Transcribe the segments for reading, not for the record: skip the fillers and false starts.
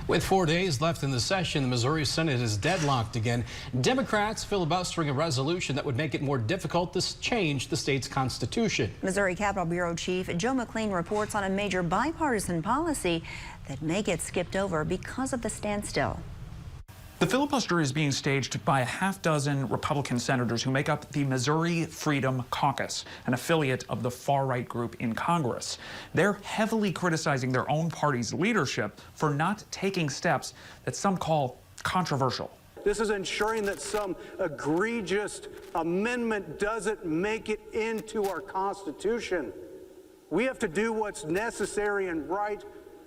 With 4 days left in the session, the Missouri Senate is deadlocked again. Democrats filibustering a resolution that would make it more difficult to change the state's constitution. Missouri Capitol Bureau Chief Joe McLean reports on a major bipartisan policy that may get skipped over because of the standstill. The filibuster is being staged by a half-dozen Republican senators who make up the Missouri Freedom Caucus, an affiliate of the far-right group in Congress. They're heavily criticizing their own party's leadership for not taking steps that some call controversial. This is ensuring that some egregious amendment doesn't make it into our Constitution. We have to do what's necessary and right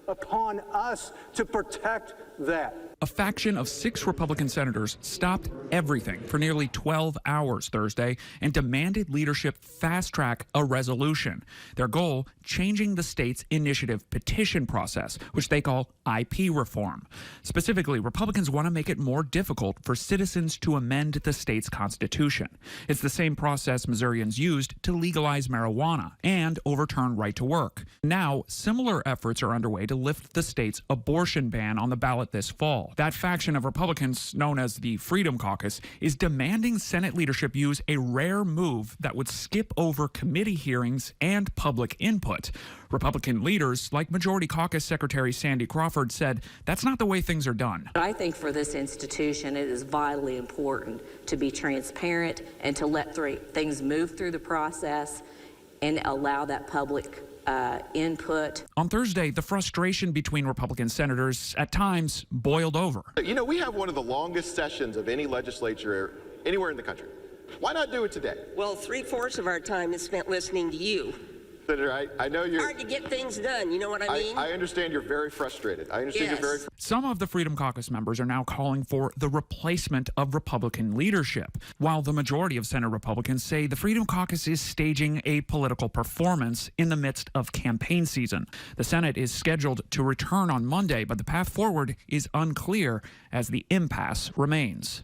upon us to protect that. A faction of 6 Republican senators stopped everything for nearly 12 hours Thursday and demanded leadership fast-track a resolution. Their goal, changing the state's initiative petition process, which they call IP reform. Specifically, Republicans want to make it more difficult for citizens to amend the state's constitution. It's the same process Missourians used to legalize marijuana and overturn right to work. Now, similar efforts are underway to lift the state's abortion ban on the ballot this fall. That faction of Republicans, known as the Freedom Caucus, is demanding Senate leadership use a rare move that would skip over committee hearings and public input. Republican leaders, like Majority Caucus Secretary Sandy Crawford, said that's not the way things are done. I think for this institution, it is vitally important to be transparent and to let things move through the process and allow that public input. On Thursday, the frustration between Republican senators at times boiled over. You know, we have one of the longest sessions of any legislature anywhere in the country. Why not do it today? Well, 3/4 of our time is spent listening to you. Senator, I know you're hard to get things done. You know what I mean? I understand you're very frustrated. I understand you're very. Some of the Freedom Caucus members are now calling for the replacement of Republican leadership, while the majority of Senate Republicans say the Freedom Caucus is staging a political performance in the midst of campaign season. The Senate is scheduled to return on Monday, but the path forward is unclear as the impasse remains.